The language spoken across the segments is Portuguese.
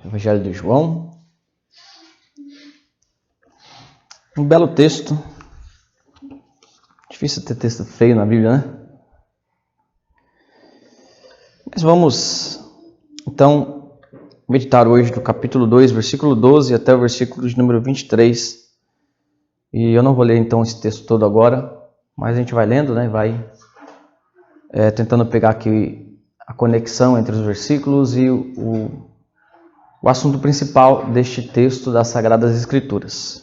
Evangelho de João. Um belo texto. Difícil ter texto feio na Bíblia, né? Mas vamos, então, meditar hoje do capítulo 2, versículo 12 até o versículo de número 23. E eu não vou ler, então, esse texto todo agora, mas a gente vai lendo, né? Vai tentando pegar aqui a conexão entre os versículos e o assunto principal deste texto das Sagradas Escrituras.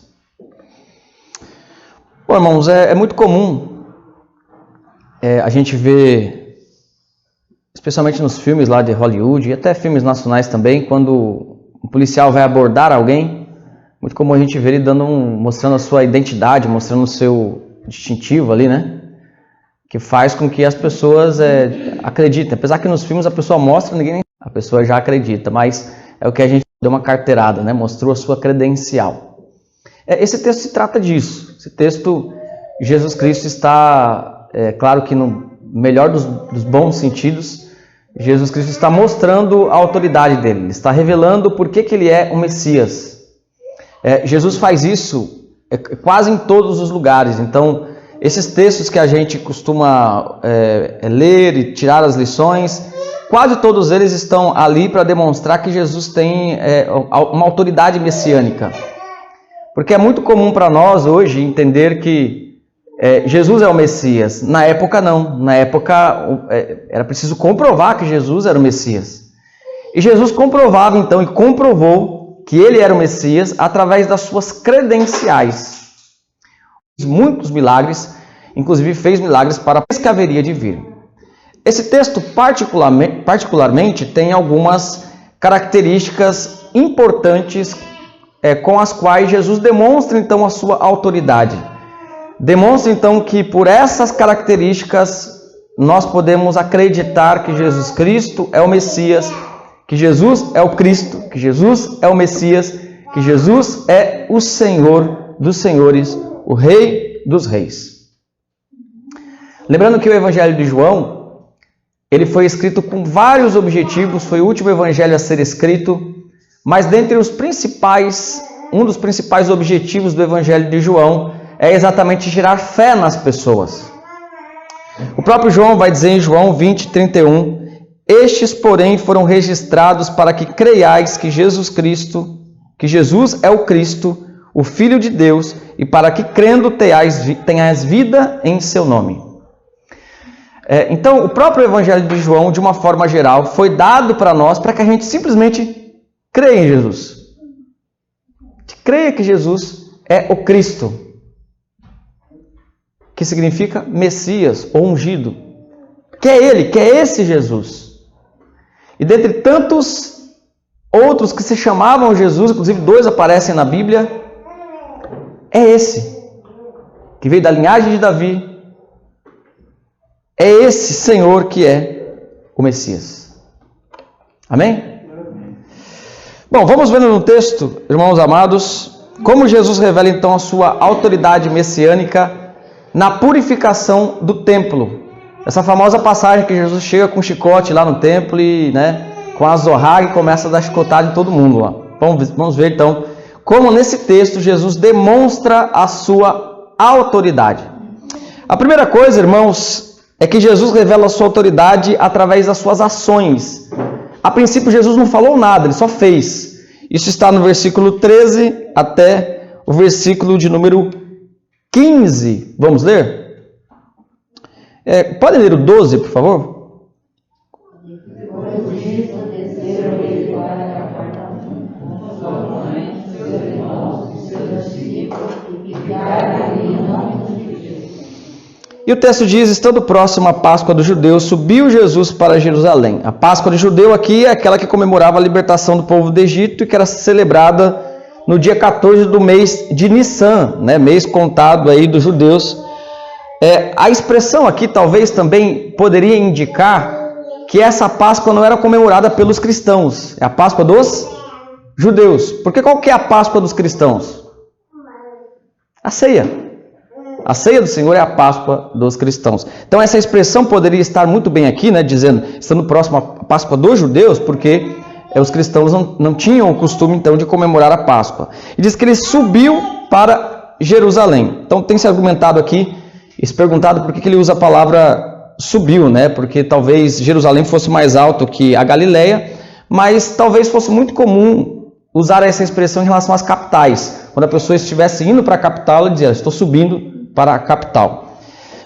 Bom, irmãos, é muito comum a gente ver, especialmente nos filmes lá de Hollywood e até filmes nacionais também, quando um policial vai abordar alguém, muito comum a gente ver ele mostrando a sua identidade, mostrando o seu distintivo ali, né? Que faz com que as pessoas acreditem. Apesar que nos filmes a pessoa mostra, a pessoa já acredita, mas é o que a gente deu uma carteirada, né? Mostrou a sua credencial. Esse texto se trata disso. Esse texto, Jesus Cristo está, claro que no melhor dos bons sentidos, Jesus Cristo está mostrando a autoridade dele. Ele está revelando por que ele é o Messias. Jesus faz isso quase em todos os lugares. Então, esses textos que a gente costuma ler e tirar as lições, quase todos eles estão ali para demonstrar que Jesus tem uma autoridade messiânica. Porque é muito comum para nós hoje entender que Jesus é o Messias. Na época não. Na época era preciso comprovar que Jesus era o Messias. E Jesus comprovava então e comprovou que ele era o Messias através das suas credenciais. Muitos milagres, inclusive fez milagres para que haveria de vir. Esse texto particularmente tem algumas características importantes com as quais Jesus demonstra então a sua autoridade. Demonstra então que por essas características nós podemos acreditar que Jesus Cristo é o Messias, que Jesus é o Cristo, que Jesus é o Messias, que Jesus é o Senhor dos senhores, o Rei dos reis. Lembrando que o Evangelho de João, ele foi escrito com vários objetivos, foi o último evangelho a ser escrito, mas dentre os principais, um dos principais objetivos do Evangelho de João é exatamente gerar fé nas pessoas. O próprio João vai dizer em João 20, 31, estes, porém, foram registrados para que creiais que Jesus é o Cristo, o Filho de Deus, e para que crendo tenhais vida em seu nome. Então, o próprio Evangelho de João, de uma forma geral, foi dado para nós para que a gente simplesmente creia em Jesus. Creia que Jesus é o Cristo, que significa Messias ou ungido. Que é ele, que é esse Jesus. E dentre tantos outros que se chamavam Jesus, inclusive 2 aparecem na Bíblia, é esse, que veio da linhagem de Davi. É esse Senhor que é o Messias. Amém? Bom, vamos ver no texto, irmãos amados, como Jesus revela então a sua autoridade messiânica na purificação do templo. Essa famosa passagem que Jesus chega com um chicote lá no templo e, com a zorraga e começa a dar chicotada em todo mundo lá. Vamos ver então como nesse texto Jesus demonstra a sua autoridade. A primeira coisa, irmãos, é que Jesus revela a sua autoridade através das suas ações. A princípio, Jesus não falou nada, ele só fez. Isso está no versículo 13 até o versículo de número 15. Vamos ler? Pode ler o 12, por favor? E o texto diz, estando próximo à Páscoa dos judeus, subiu Jesus para Jerusalém. A Páscoa de judeu aqui é aquela que comemorava a libertação do povo do Egito e que era celebrada no dia 14 do mês de Nissan, mês contado aí dos judeus. A expressão aqui talvez também poderia indicar que essa Páscoa não era comemorada pelos cristãos. É a Páscoa dos judeus. Porque qual que é a Páscoa dos cristãos? A ceia. A ceia do Senhor é a Páscoa dos cristãos. Então essa expressão poderia estar muito bem aqui, dizendo, estando próximo à Páscoa dos judeus, porque os cristãos não tinham o costume então de comemorar a Páscoa. E diz que ele subiu para Jerusalém. Então tem se argumentado aqui, e se perguntado por que ele usa a palavra subiu, né? Porque talvez Jerusalém fosse mais alto que a Galileia, mas talvez fosse muito comum usar essa expressão em relação às capitais. Quando a pessoa estivesse indo para a capital, ela dizia: estou subindo para a capital.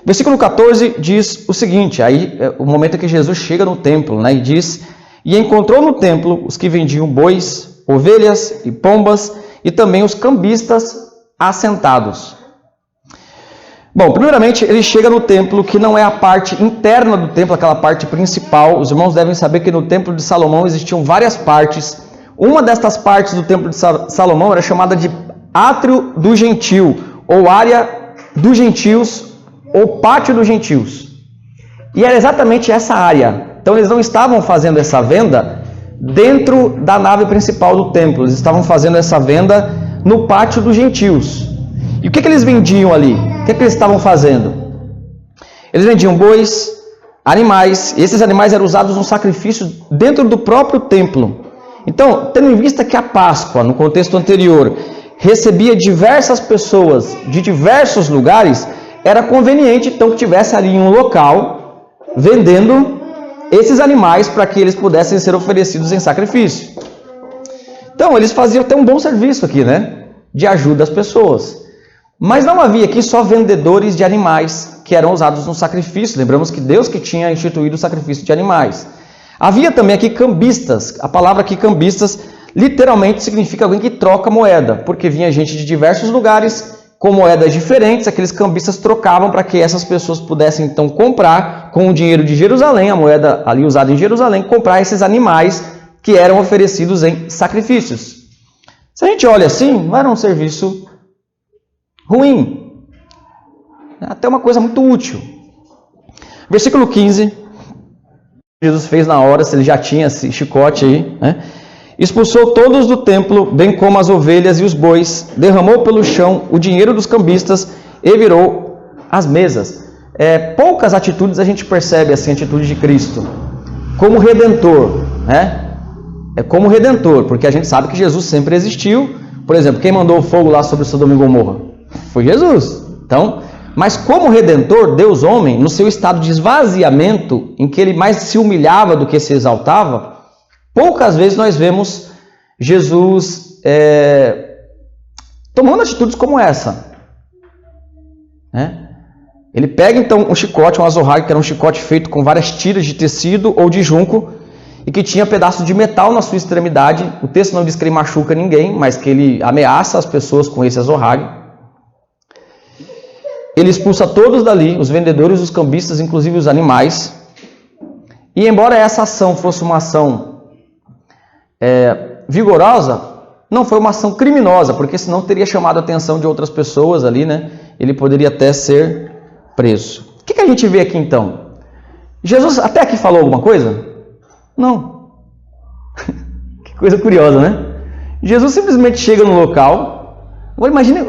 Versículo 14 diz o seguinte, aí é o momento em que Jesus chega no templo, né? E diz: e encontrou no templo os que vendiam bois, ovelhas e pombas, e também os cambistas assentados. Bom, primeiramente ele chega no templo, que não é a parte interna do templo, aquela parte principal. Os irmãos devem saber que no templo de Salomão existiam várias partes. Uma destas partes do templo de Salomão era chamada de átrio do gentil, ou área dos gentios, ou pátio dos gentios. E era exatamente essa área. Então eles não estavam fazendo essa venda dentro da nave principal do templo, eles estavam fazendo essa venda no pátio dos gentios. E o que eles vendiam ali? O que eles estavam fazendo? Eles vendiam bois, animais, e esses animais eram usados no sacrifício dentro do próprio templo. Então, tendo em vista que a Páscoa, no contexto anterior, recebia diversas pessoas de diversos lugares, era conveniente então que tivesse ali um local vendendo esses animais para que eles pudessem ser oferecidos em sacrifício. Então, eles faziam até um bom serviço aqui, né? De ajuda às pessoas. Mas não havia aqui só vendedores de animais que eram usados no sacrifício. Lembramos que Deus que tinha instituído o sacrifício de animais. Havia também aqui cambistas. A palavra aqui cambistas literalmente significa alguém que troca moeda, porque vinha gente de diversos lugares com moedas diferentes. Aqueles cambistas trocavam para que essas pessoas pudessem então comprar com o dinheiro de Jerusalém, a moeda ali usada em Jerusalém, comprar esses animais que eram oferecidos em sacrifícios. Se a gente olha assim, não era um serviço ruim, até uma coisa muito útil. Versículo 15, Jesus fez na hora, se ele já tinha esse chicote aí, né? Expulsou todos do templo, bem como as ovelhas e os bois, derramou pelo chão o dinheiro dos cambistas e virou as mesas. Poucas atitudes a gente percebe assim, a atitude de Cristo como Redentor, né? Como Redentor, porque a gente sabe que Jesus sempre existiu. Por exemplo, quem mandou o fogo lá sobre Sodoma e Gomorra? Foi Jesus. Então, mas como Redentor, Deus homem, no seu estado de esvaziamento, em que ele mais se humilhava do que se exaltava, poucas vezes nós vemos Jesus tomando atitudes como essa, né? Ele pega então um chicote, um azorrague, que era um chicote feito com várias tiras de tecido ou de junco, e que tinha pedaços de metal na sua extremidade. O texto não diz que ele machuca ninguém, mas que ele ameaça as pessoas com esse azorrague. Ele expulsa todos dali, os vendedores, os cambistas, inclusive os animais. E embora essa ação fosse uma ação vigorosa, não foi uma ação criminosa, porque senão teria chamado a atenção de outras pessoas ali, né? Ele poderia até ser preso. O que a gente vê aqui então? Jesus até aqui falou alguma coisa? Não. Que coisa curiosa, né? Jesus simplesmente chega no local. Agora imagine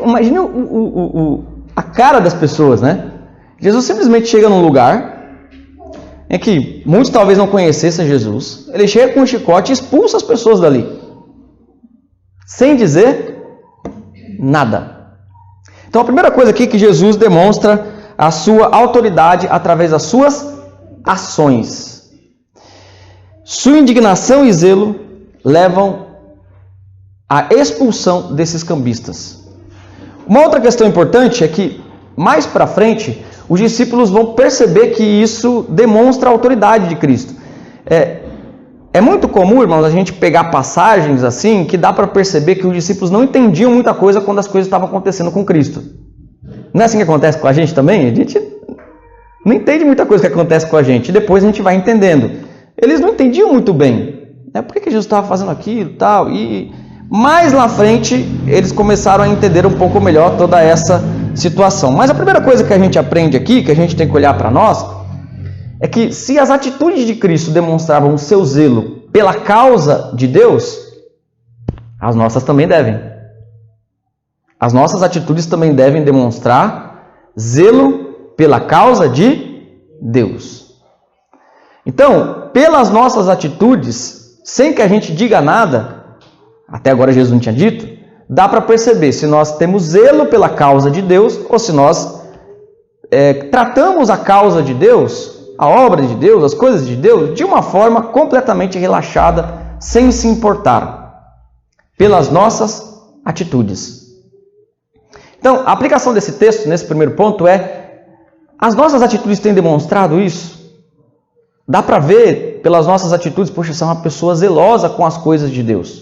a cara das pessoas, né? Jesus simplesmente chega num lugar em que muitos talvez não conhecessem Jesus. Ele chega com um chicote e expulsa as pessoas dali, sem dizer nada. Então a primeira coisa aqui é que Jesus demonstra a sua autoridade através das suas ações. Sua indignação e zelo levam à expulsão desses cambistas. Uma outra questão importante é que, mais para frente, os discípulos vão perceber que isso demonstra a autoridade de Cristo. É muito comum, irmãos, a gente pegar passagens assim, que dá para perceber que os discípulos não entendiam muita coisa quando as coisas estavam acontecendo com Cristo. Não é assim que acontece com a gente também? A gente não entende muita coisa que acontece com a gente, e depois a gente vai entendendo. Eles não entendiam muito bem, né? Por que Jesus estava fazendo aquilo e tal, e mais lá frente eles começaram a entender um pouco melhor toda essa situação. Mas a primeira coisa que a gente aprende aqui, que a gente tem que olhar para nós, é que se as atitudes de Cristo demonstravam o seu zelo pela causa de Deus, as nossas também devem. As nossas atitudes também devem demonstrar zelo pela causa de Deus. Então, pelas nossas atitudes, sem que a gente diga nada, até agora Jesus não tinha dito, dá para perceber se nós temos zelo pela causa de Deus ou se nós tratamos a causa de Deus, a obra de Deus, as coisas de Deus, de uma forma completamente relaxada, sem se importar pelas nossas atitudes. Então, a aplicação desse texto, nesse primeiro ponto, as nossas atitudes têm demonstrado isso? Dá para ver pelas nossas atitudes, poxa, você é uma pessoa zelosa com as coisas de Deus.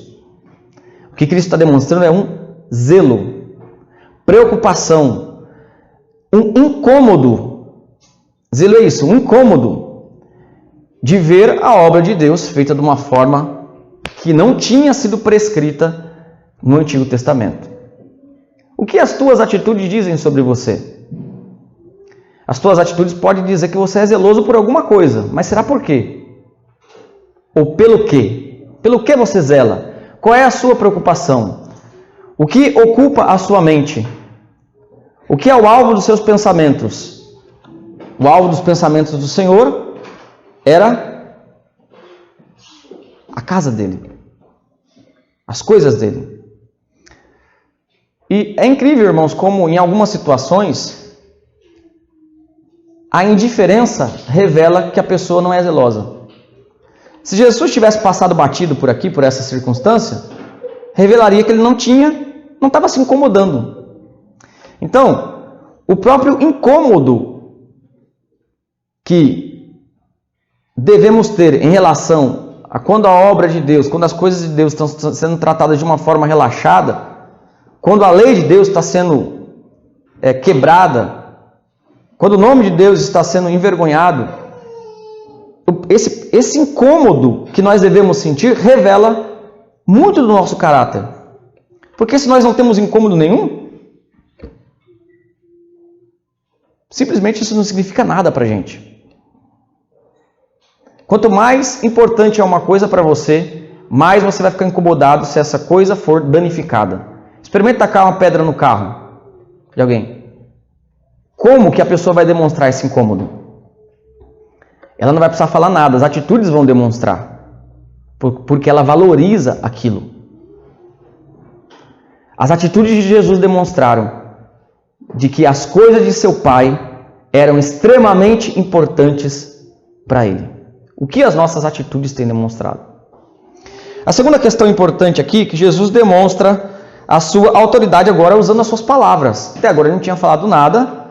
O que Cristo está demonstrando é um zelo, preocupação, um incômodo. Zelo é isso, um incômodo de ver a obra de Deus feita de uma forma que não tinha sido prescrita no Antigo Testamento. O que as tuas atitudes dizem sobre você? As tuas atitudes podem dizer que você é zeloso por alguma coisa, mas será por quê? Ou pelo quê? Pelo que você zela? Qual é a sua preocupação? O que ocupa a sua mente? O que é o alvo dos seus pensamentos? O alvo dos pensamentos do Senhor era a casa dele, as coisas dele. E é incrível, irmãos, como em algumas situações a indiferença revela que a pessoa não é zelosa. Se Jesus tivesse passado batido por aqui, por essa circunstância, revelaria que ele não estava se incomodando. Então, o próprio incômodo que devemos ter em relação a quando a obra de Deus, quando as coisas de Deus estão sendo tratadas de uma forma relaxada, quando a lei de Deus está sendo quebrada, quando o nome de Deus está sendo envergonhado, esse incômodo que nós devemos sentir revela muito do nosso caráter. Porque se nós não temos incômodo nenhum, simplesmente isso não significa nada para a gente. Quanto mais importante é uma coisa para você, mais você vai ficar incomodado se essa coisa for danificada. Experimente tacar uma pedra no carro de alguém. Como que a pessoa vai demonstrar esse incômodo? Ela não vai precisar falar nada, as atitudes vão demonstrar. Porque ela valoriza aquilo. As atitudes de Jesus demonstraram de que as coisas de seu Pai eram extremamente importantes para ele. O que as nossas atitudes têm demonstrado? A segunda questão importante aqui é que Jesus demonstra a sua autoridade agora usando as suas palavras. Até agora ele não tinha falado nada,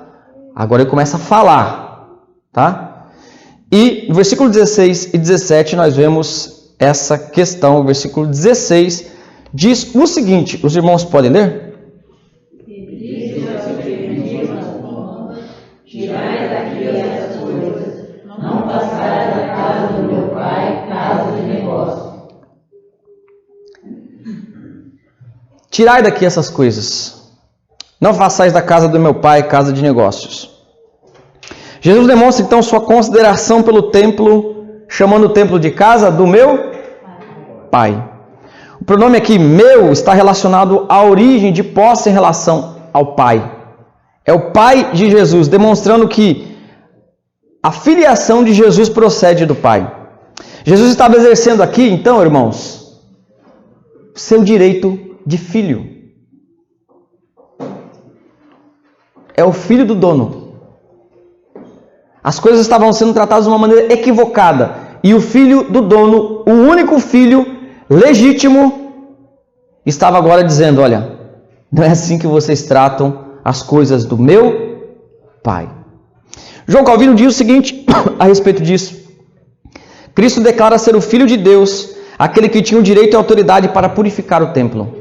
agora ele começa a falar. Tá? E no versículo 16 e 17 nós vemos essa questão. O versículo 16 diz o seguinte, os irmãos podem ler? Tirai daqui essas coisas, não passai da casa do meu pai, casa de negócio. Tirai daqui essas coisas. Não façais da casa do meu pai casa de negócios. Jesus demonstra então sua consideração pelo templo, chamando o templo de casa do meu pai. O pronome aqui, meu, está relacionado à origem de posse em relação ao pai. É o pai de Jesus, demonstrando que a filiação de Jesus procede do pai. Jesus estava exercendo aqui, então, irmãos, seu direito de filho. É o filho do dono. As coisas estavam sendo tratadas de uma maneira equivocada. E o filho do dono, o único filho legítimo, estava agora dizendo, olha, não é assim que vocês tratam as coisas do meu pai. João Calvino diz o seguinte a respeito disso. Cristo declara ser o Filho de Deus, aquele que tinha o direito e a autoridade para purificar o templo.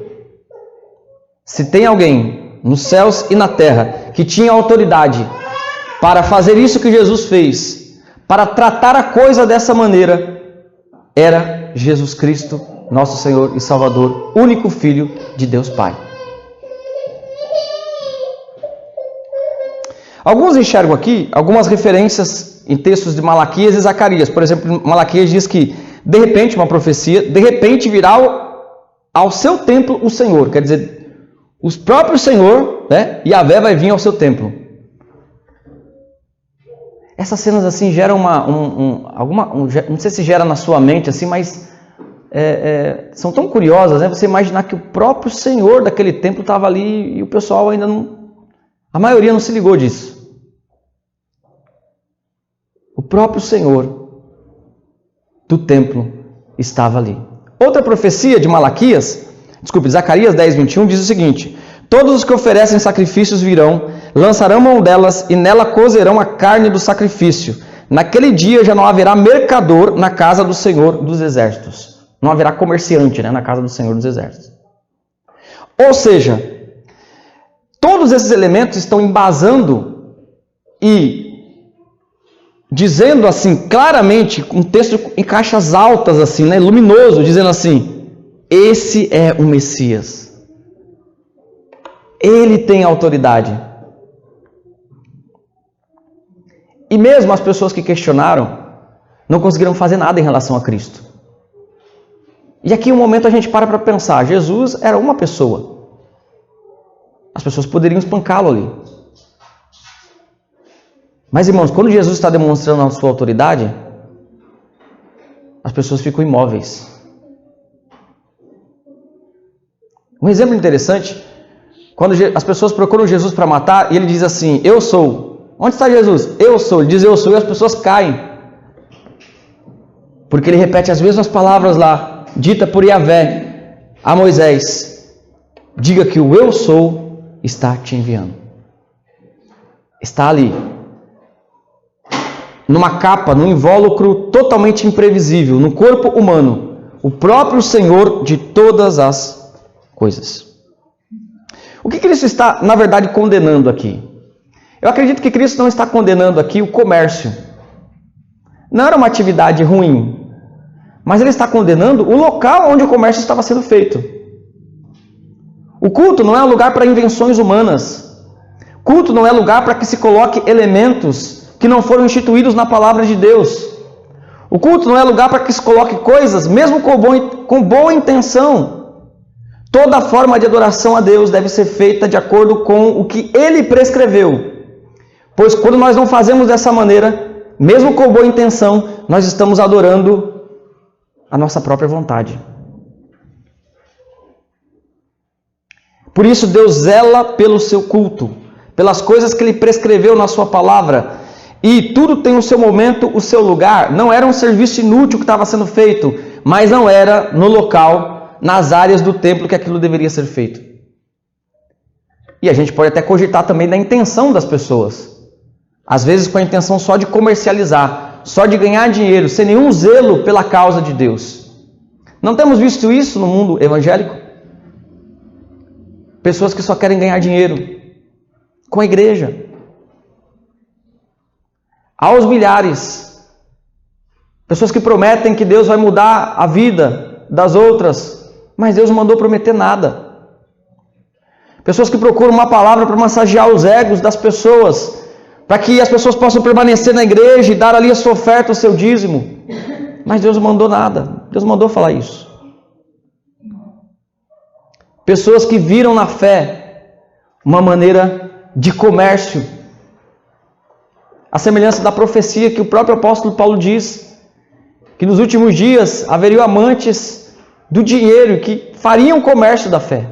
Se tem alguém nos céus e na terra que tinha autoridade para fazer isso que Jesus fez, para tratar a coisa dessa maneira, era Jesus Cristo, nosso Senhor e Salvador, único Filho de Deus Pai. Alguns enxergam aqui algumas referências em textos de Malaquias e Zacarias. Por exemplo, Malaquias diz que, de repente, uma profecia, de repente virá ao seu templo o Senhor. Quer dizer, o próprio Senhor, né, Yahvé vai vir ao seu templo. Essas cenas assim geram não sei se gera na sua mente assim, mas são tão curiosas, né? Você imaginar que o próprio Senhor daquele templo estava ali e o pessoal ainda não... A maioria não se ligou disso. O próprio Senhor do templo estava ali. Outra profecia de Zacarias 10:21 diz o seguinte: todos os que oferecem sacrifícios virão, lançarão mão delas e nela cozerão a carne do sacrifício. Naquele dia já não haverá mercador na casa do Senhor dos Exércitos. Não haverá comerciante, né, na casa do Senhor dos Exércitos. Ou seja, todos esses elementos estão embasando e dizendo assim, claramente, um texto em caixas altas, assim, né, luminoso, dizendo assim: esse é o Messias. Ele tem autoridade. E mesmo as pessoas que questionaram não conseguiram fazer nada em relação a Cristo. E aqui um momento a gente para pensar: Jesus era uma pessoa. As pessoas poderiam espancá-lo ali. Mas, irmãos, quando Jesus está demonstrando a sua autoridade, as pessoas ficam imóveis. Um exemplo interessante, quando as pessoas procuram Jesus para matar, e ele diz assim: eu sou. Onde está Jesus? Eu sou. Ele diz eu sou, e as pessoas caem. Porque ele repete as mesmas palavras lá, dita por Yahvé a Moisés: diga que o eu sou está te enviando. Está ali, numa capa, num invólucro totalmente imprevisível, no corpo humano, o próprio Senhor de todas as coisas. O que Cristo está, na verdade, condenando aqui? Eu acredito que Cristo não está condenando aqui o comércio. Não era uma atividade ruim, mas ele está condenando o local onde o comércio estava sendo feito. O culto não é um lugar para invenções humanas. Culto não é lugar para que se coloque elementos que não foram instituídos na palavra de Deus. O culto não é lugar para que se coloque coisas, mesmo com boa intenção. Toda forma de adoração a Deus deve ser feita de acordo com o que Ele prescreveu. Pois quando nós não fazemos dessa maneira, mesmo com boa intenção, nós estamos adorando a nossa própria vontade. Por isso Deus zela pelo seu culto, pelas coisas que Ele prescreveu na sua palavra. E tudo tem o seu momento, o seu lugar. Não era um serviço inútil que estava sendo feito, mas não era no local, nas áreas do templo que aquilo deveria ser feito. E a gente pode até cogitar também da intenção das pessoas. Às vezes com a intenção só de comercializar, só de ganhar dinheiro, sem nenhum zelo pela causa de Deus. Não temos visto isso no mundo evangélico? Pessoas que só querem ganhar dinheiro com a igreja. Aos milhares. Pessoas que prometem que Deus vai mudar a vida das outras, mas Deus não mandou prometer nada. Pessoas que procuram uma palavra para massagear os egos das pessoas, para que as pessoas possam permanecer na igreja e dar ali a sua oferta, o seu dízimo. Mas Deus não mandou nada. Deus mandou falar isso. Pessoas que viram na fé uma maneira de comércio. A semelhança da profecia que o próprio apóstolo Paulo diz, que nos últimos dias haveriam amantes do dinheiro que fariam comércio da fé.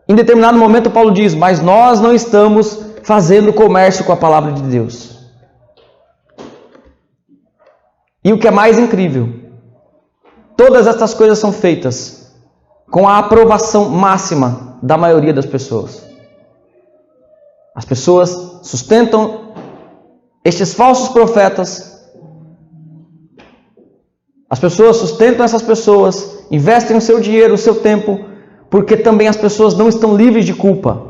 Em determinado momento Paulo diz: mas nós não estamos fazendo comércio com a palavra de Deus. E o que é mais incrível, todas estas coisas são feitas com a aprovação máxima da maioria das pessoas. As pessoas sustentam estes falsos profetas. As pessoas sustentam essas pessoas, investem o seu dinheiro, o seu tempo, porque também as pessoas não estão livres de culpa.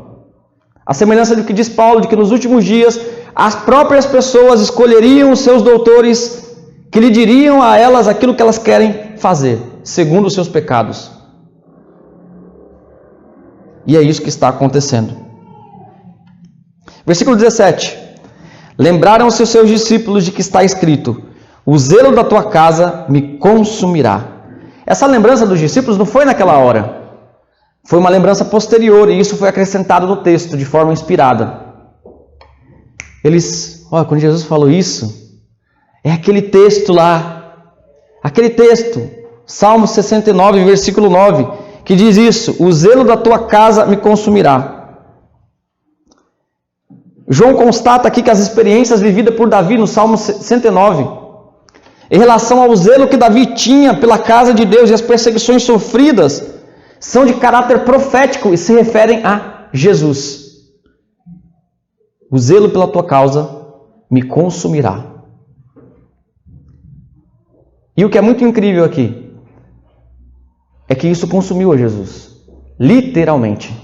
A semelhança do que diz Paulo, de que nos últimos dias as próprias pessoas escolheriam os seus doutores, que lhe diriam a elas aquilo que elas querem fazer, segundo os seus pecados. E é isso que está acontecendo. Versículo 17. Lembraram-se os seus discípulos de que está escrito: o zelo da tua casa me consumirá. Essa lembrança dos discípulos não foi naquela hora. Foi uma lembrança posterior, e isso foi acrescentado no texto de forma inspirada. Quando Jesus falou isso, é aquele texto lá, aquele texto Salmo 69, versículo 9, que diz isso: o zelo da tua casa me consumirá. João constata aqui que as experiências vividas por Davi no Salmo 109, em relação ao zelo que Davi tinha pela casa de Deus e as perseguições sofridas, são de caráter profético e se referem a Jesus. O zelo pela tua causa me consumirá. E o que é muito incrível aqui é que isso consumiu a Jesus, literalmente.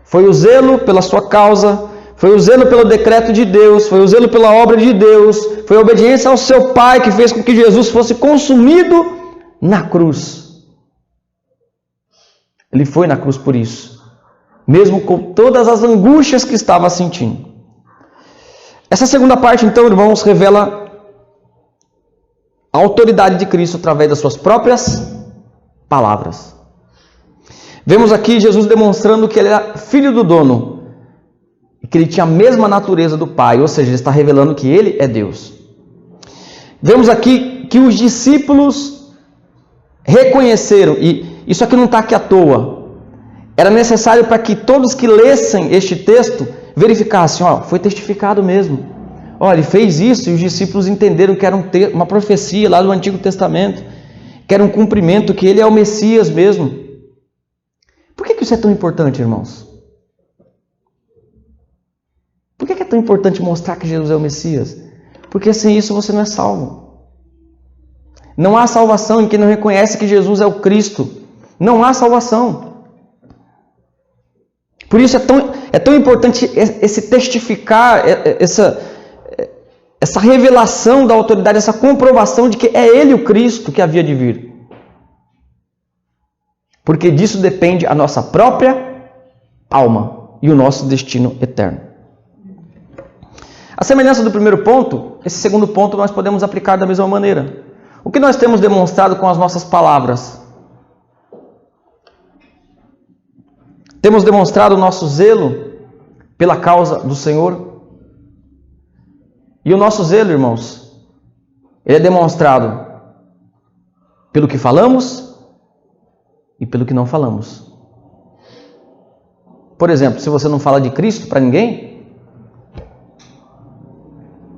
Foi o zelo pela sua causa, foi o zelo pelo decreto de Deus, foi o zelo pela obra de Deus, foi a obediência ao seu Pai que fez com que Jesus fosse consumido na cruz. Ele foi na cruz por isso, mesmo com todas as angústias que estava sentindo. Essa segunda parte, então, irmãos, revela a autoridade de Cristo através das suas próprias palavras. Vemos aqui Jesus demonstrando que ele era filho do dono e que ele tinha a mesma natureza do Pai, ou seja, ele está revelando que ele é Deus. Vemos aqui que os discípulos reconheceram, e isso aqui não está aqui à toa, era necessário para que todos que lessem este texto verificassem, foi testificado mesmo. Ele fez isso, e os discípulos entenderam que era uma profecia lá do Antigo Testamento, que era um cumprimento, que ele é o Messias mesmo. Por que isso é tão importante, irmãos? Por que é tão importante mostrar que Jesus é o Messias? Porque sem isso você não é salvo. Não há salvação em quem não reconhece que Jesus é o Cristo. Não há salvação. Por isso é tão importante esse testificar, essa revelação da autoridade, essa comprovação de que é Ele o Cristo que havia de vir. Porque disso depende a nossa própria alma e o nosso destino eterno. A semelhança do primeiro ponto, esse segundo ponto nós podemos aplicar da mesma maneira. O que nós temos demonstrado com as nossas palavras? Temos demonstrado o nosso zelo pela causa do Senhor? E o nosso zelo, irmãos, ele é demonstrado pelo que falamos e pelo que não falamos. Por exemplo, se você não fala de Cristo para ninguém,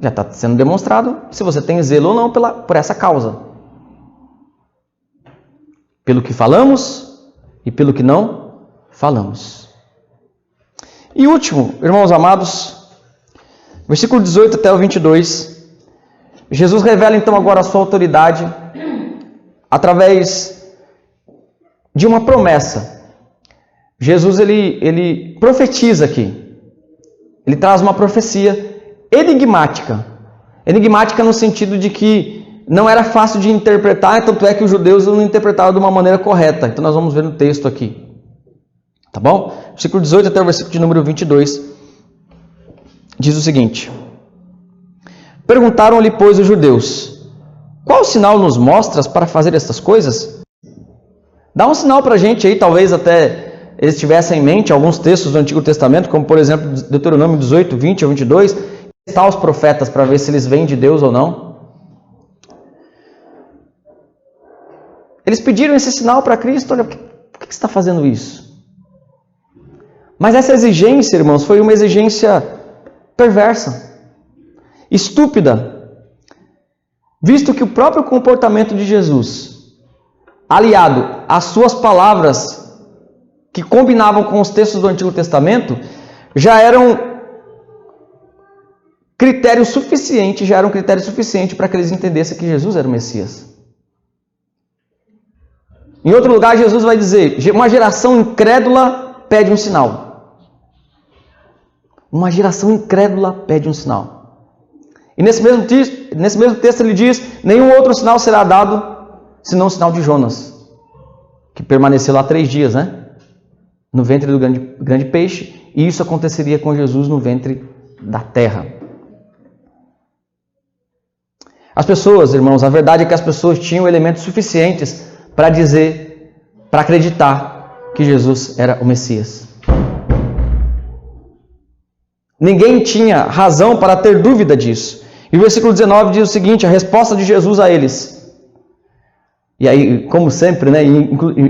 já está sendo demonstrado se você tem zelo ou não por essa causa. Pelo que falamos e pelo que não falamos. E último, irmãos amados, versículo 18 até o 22, Jesus revela então agora a sua autoridade através de uma promessa. Jesus ele profetiza aqui. Ele traz uma profecia enigmática. Enigmática no sentido de que não era fácil de interpretar, tanto é que os judeus não interpretavam de uma maneira correta. Então nós vamos ver no texto aqui. Tá bom? Versículo 18 até o versículo de número 22 diz o seguinte: perguntaram-lhe, pois, os judeus: qual sinal nos mostras para fazer estas coisas? Dá um sinal para a gente aí, talvez até eles tivessem em mente alguns textos do Antigo Testamento, como por exemplo Deuteronômio 18, 20 ou 22, testar os profetas para ver se eles vêm de Deus ou não. Eles pediram esse sinal para Cristo. Olha, por que você está fazendo isso? Mas essa exigência, irmãos, foi uma exigência perversa, estúpida, visto que o próprio comportamento de Jesus, aliado às suas palavras, que combinavam com os textos do Antigo Testamento, já eram critério suficiente para que eles entendessem que Jesus era o Messias. Em outro lugar, Jesus vai dizer: uma geração incrédula pede um sinal. Uma geração incrédula pede um sinal. E nesse mesmo texto ele diz: nenhum outro sinal será dado, senão o sinal de Jonas, que permaneceu lá 3 dias, no ventre do grande peixe, e isso aconteceria com Jesus no ventre da terra. As pessoas, irmãos, a verdade é que as pessoas tinham elementos suficientes para dizer, para acreditar que Jesus era o Messias. Ninguém tinha razão para ter dúvida disso. E o versículo 19 diz o seguinte: a resposta de Jesus a eles: E aí, como sempre, né,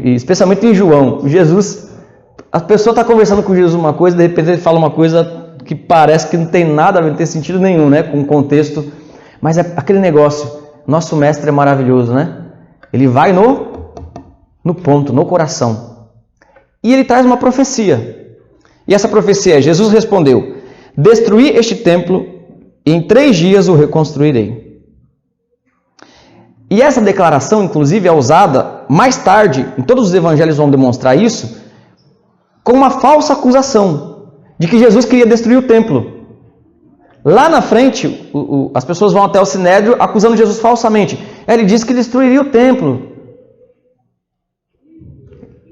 especialmente em João, Jesus, a pessoa está conversando com Jesus uma coisa, de repente ele fala uma coisa que parece que não tem nada a ver, não tem sentido nenhum, né, com o contexto, mas é aquele negócio, nosso mestre é maravilhoso, né? Ele vai no ponto, no coração. E ele traz uma profecia. E essa profecia é, Jesus respondeu, destruí este templo e em 3 dias o reconstruirei. E essa declaração, inclusive, é usada mais tarde, em todos os evangelhos vão demonstrar isso, com uma falsa acusação de que Jesus queria destruir o templo. Lá na frente, as pessoas vão até o Sinédrio acusando Jesus falsamente. Ele disse que destruiria o templo.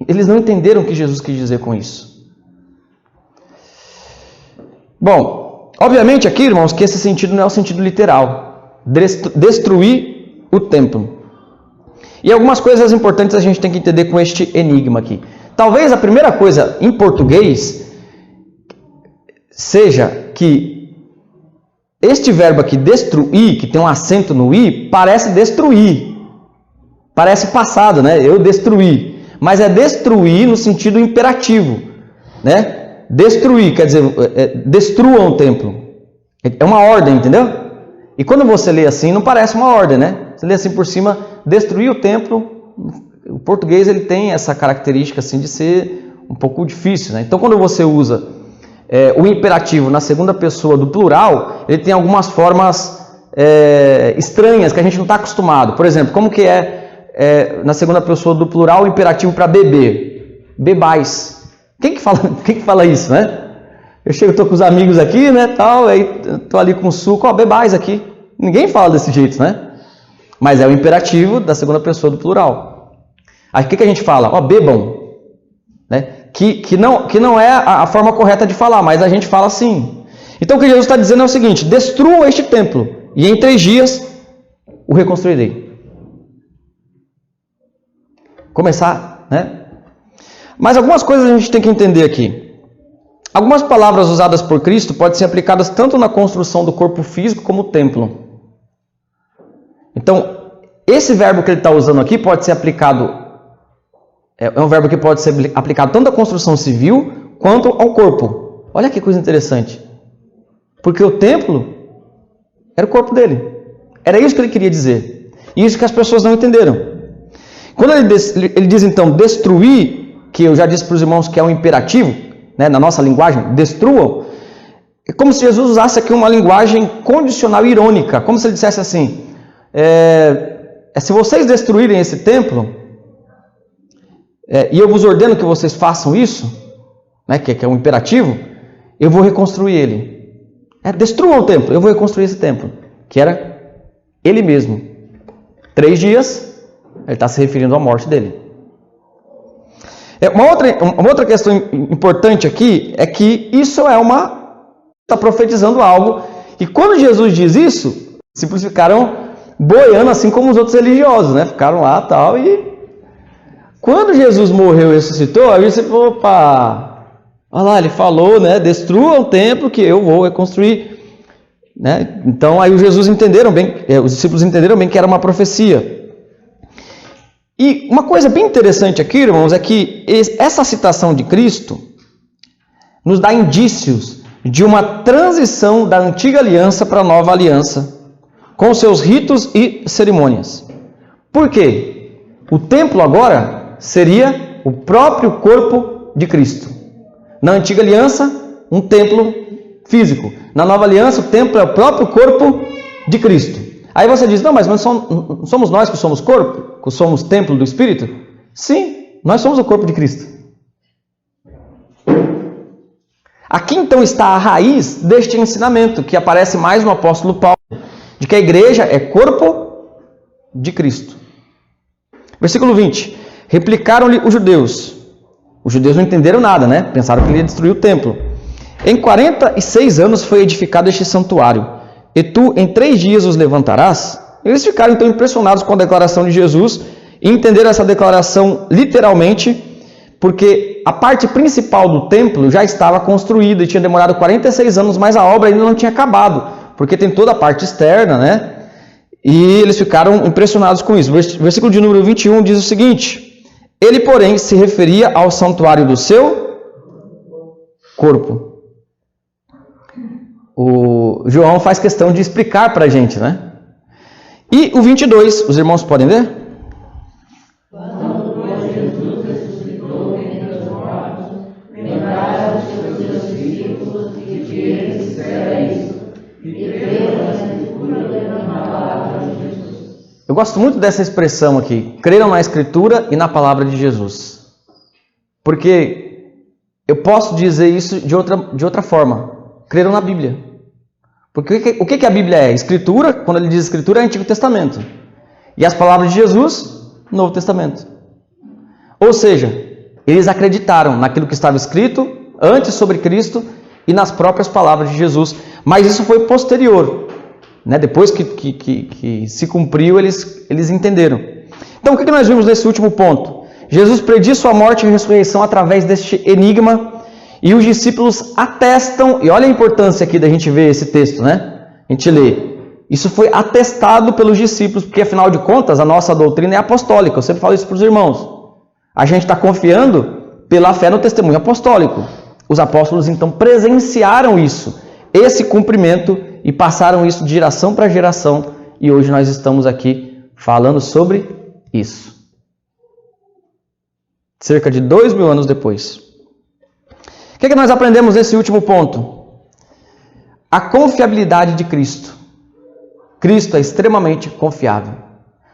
Eles não entenderam o que Jesus quis dizer com isso. Bom, obviamente aqui, irmãos, que esse sentido não é o sentido literal. Destruir o templo. E algumas coisas importantes a gente tem que entender com este enigma aqui. Talvez a primeira coisa em português seja que este verbo aqui, destruir, que tem um acento no i, parece destruir. Parece passado, né? Eu destruí. Mas é destruir no sentido imperativo, né? Destruir, quer dizer, destruam o templo. É uma ordem, entendeu? E quando você lê assim, não parece uma ordem, né? Você lê assim por cima, destruir o templo. O português ele tem essa característica assim de ser um pouco difícil, né? Então quando você usa o imperativo na segunda pessoa do plural, ele tem algumas formas estranhas que a gente não está acostumado. Por exemplo, como que na segunda pessoa do plural o imperativo para beber? Bebais. Quem que fala isso, né? Eu estou com os amigos aqui, né, tal, aí estou ali com o suco, bebais aqui. Ninguém fala desse jeito, né? Mas é o imperativo da segunda pessoa do plural. Aí o que a gente fala? Bebam. Né? Que não é a forma correta de falar, mas a gente fala assim. Então o que Jesus está dizendo é o seguinte, destruam este templo e em 3 dias o reconstruirei. Começar, né? Mas algumas coisas a gente tem que entender aqui. Algumas palavras usadas por Cristo podem ser aplicadas tanto na construção do corpo físico como o templo. Então, esse verbo que ele está usando aqui pode ser aplicado, é um verbo que pode ser aplicado tanto à construção civil quanto ao corpo. Olha que coisa interessante. Porque o templo era o corpo dele. Era isso que ele queria dizer. E isso que as pessoas não entenderam. Quando ele diz então destruir, que eu já disse para os irmãos que é um imperativo, né, na nossa linguagem, destruam, é como se Jesus usasse aqui uma linguagem condicional irônica, como se ele dissesse assim, se vocês destruírem esse templo, e eu vos ordeno que vocês façam isso, né, que é um imperativo, eu vou reconstruir ele. Destruam o templo, eu vou reconstruir esse templo, que era ele mesmo. 3 dias, ele está se referindo à morte dele. Uma outra questão importante aqui é que isso está profetizando algo, e quando Jesus diz isso, discípulos ficaram boiando assim como os outros religiosos, né? Ficaram lá tal, e quando Jesus morreu e ressuscitou, aí você falou, opa, olha lá, ele falou, né? Destrua o templo que eu vou reconstruir, né? Então aí os discípulos entenderam bem que era uma profecia. E uma coisa bem interessante aqui, irmãos, é que essa citação de Cristo nos dá indícios de uma transição da antiga aliança para a nova aliança, com seus ritos e cerimônias. Por quê? O templo agora seria o próprio corpo de Cristo. Na antiga aliança, um templo físico. Na nova aliança, o templo é o próprio corpo de Cristo. Aí você diz, não, mas não somos nós que somos corpo? Que somos templo do Espírito? Sim, nós somos o corpo de Cristo. Aqui então está a raiz deste ensinamento, que aparece mais no apóstolo Paulo, de que a igreja é corpo de Cristo. Versículo 20. Replicaram-lhe os judeus. Os judeus não entenderam nada, né? Pensaram que ele ia destruir o templo. Em 46 anos foi edificado este santuário, e tu em 3 dias os levantarás? Eles ficaram então impressionados com a declaração de Jesus e entenderam essa declaração literalmente, porque a parte principal do templo já estava construída e tinha demorado 46 anos, mas a obra ainda não tinha acabado, porque tem toda a parte externa, né? E eles ficaram impressionados com isso. Versículo de número 21 diz o seguinte: ele, porém, se referia ao santuário do seu corpo. O João faz questão de explicar para a gente, né? E o 22, os irmãos podem ler? Quando, pois, Jesus ressuscitou dentre os mortos, lembraram os seus discípulos de que ele dissera isso, e creram na escritura e na palavra de Jesus. Eu gosto muito dessa expressão aqui, creram na Escritura e na palavra de Jesus. Porque eu posso dizer isso de outra forma, creram na Bíblia. Porque o que a Bíblia é? Escritura, quando ele diz Escritura, é Antigo Testamento. E as palavras de Jesus, Novo Testamento. Ou seja, eles acreditaram naquilo que estava escrito antes sobre Cristo e nas próprias palavras de Jesus. Mas isso foi posterior. Né? Depois que se cumpriu, eles entenderam. Então, o que nós vimos nesse último ponto? Jesus prediz sua morte e ressurreição através deste enigma. E os discípulos atestam, e olha a importância aqui da gente ver esse texto, né? A gente lê. Isso foi atestado pelos discípulos, porque afinal de contas a nossa doutrina é apostólica. Eu sempre falo isso para os irmãos. A gente está confiando pela fé no testemunho apostólico. Os apóstolos então presenciaram isso, esse cumprimento, e passaram isso de geração para geração. E hoje nós estamos aqui falando sobre isso. Cerca de 2000 anos depois. O que nós aprendemos nesse último ponto? A confiabilidade de Cristo. Cristo é extremamente confiável.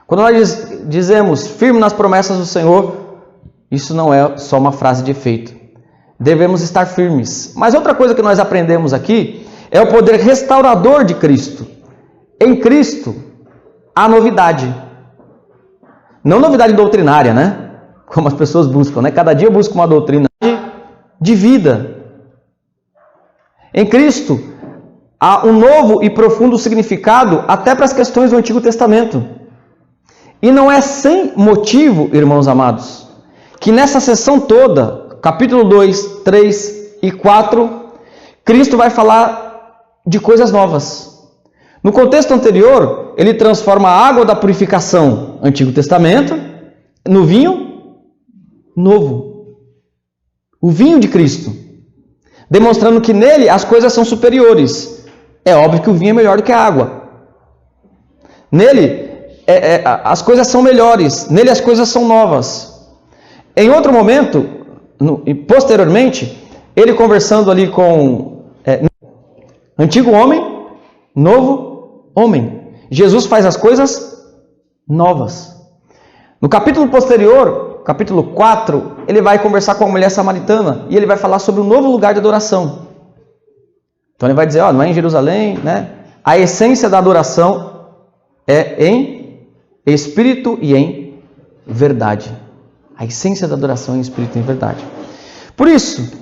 Quando nós dizemos firme nas promessas do Senhor, isso não é só uma frase de efeito. Devemos estar firmes. Mas outra coisa que nós aprendemos aqui é o poder restaurador de Cristo. Em Cristo há novidade. Não novidade doutrinária, né? Como as pessoas buscam, né? Cada dia eu busco uma doutrina de vida. Em Cristo há um novo e profundo significado até para as questões do Antigo Testamento. E não é sem motivo, irmãos amados, que nessa sessão toda, capítulo 2, 3 e 4, Cristo vai falar de coisas novas. No contexto anterior, ele transforma a água da purificação, Antigo Testamento, no vinho novo. O vinho de Cristo, demonstrando que nele as coisas são superiores. É óbvio que o vinho é melhor do que a água. Nele as coisas são melhores, nele as coisas são novas. Em outro momento, posteriormente, ele conversando ali com antigo homem, novo homem. Jesus faz as coisas novas. No capítulo posterior, capítulo 4, ele vai conversar com a mulher samaritana e ele vai falar sobre um novo lugar de adoração. Então ele vai dizer, não é em Jerusalém, né? A essência da adoração é em espírito e em verdade. A essência da adoração é em espírito e em verdade. Por isso,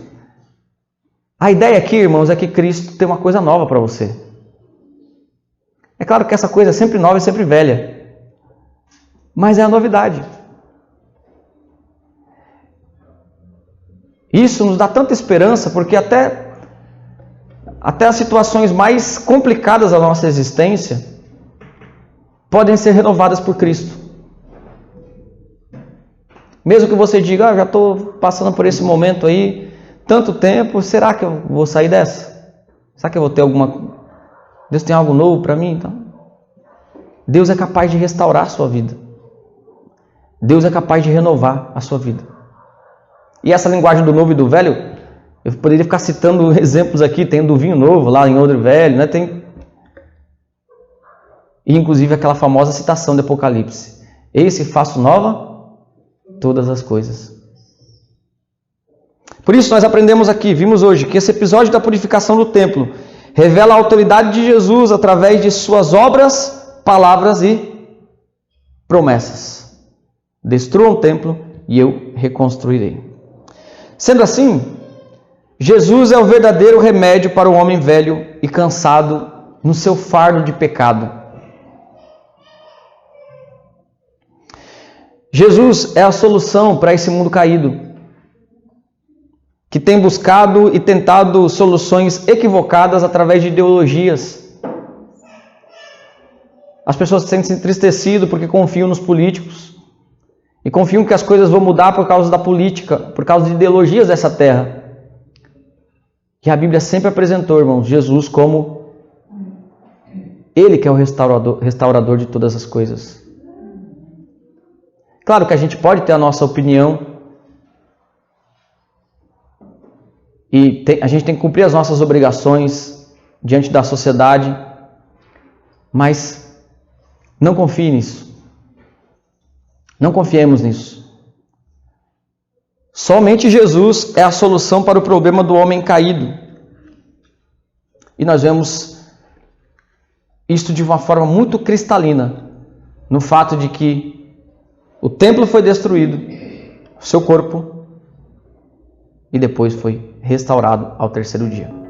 a ideia aqui, irmãos, é que Cristo tem uma coisa nova para você. É claro que essa coisa é sempre nova e sempre velha, mas é a novidade. Isso nos dá tanta esperança, porque até as situações mais complicadas da nossa existência podem ser renovadas por Cristo. Mesmo que você diga, já estou passando por esse momento aí, tanto tempo, será que eu vou sair dessa? Será que eu vou ter Deus tem algo novo para mim? Então, Deus é capaz de restaurar a sua vida. Deus é capaz de renovar a sua vida. E essa linguagem do novo e do velho, eu poderia ficar citando exemplos aqui, tem do vinho novo lá em odre velho, né? E inclusive aquela famosa citação de Apocalipse. Eis que faço nova todas as coisas. Por isso nós aprendemos aqui, vimos hoje, que esse episódio da purificação do templo revela a autoridade de Jesus através de suas obras, palavras e promessas. Destruam o templo e eu reconstruirei. Sendo assim, Jesus é o verdadeiro remédio para o homem velho e cansado no seu fardo de pecado. Jesus é a solução para esse mundo caído, que tem buscado e tentado soluções equivocadas através de ideologias. As pessoas sentem se entristecidas porque confiam nos políticos e confiam que as coisas vão mudar por causa da política, por causa de ideologias dessa terra. E a Bíblia sempre apresentou, irmãos, Jesus como Ele que é o restaurador de todas as coisas. Claro que a gente pode ter a nossa opinião e a gente tem que cumprir as nossas obrigações diante da sociedade, mas não confie nisso. Não confiemos nisso. Somente Jesus é a solução para o problema do homem caído. E nós vemos isto de uma forma muito cristalina, no fato de que o templo foi destruído, seu corpo, e depois foi restaurado ao terceiro dia.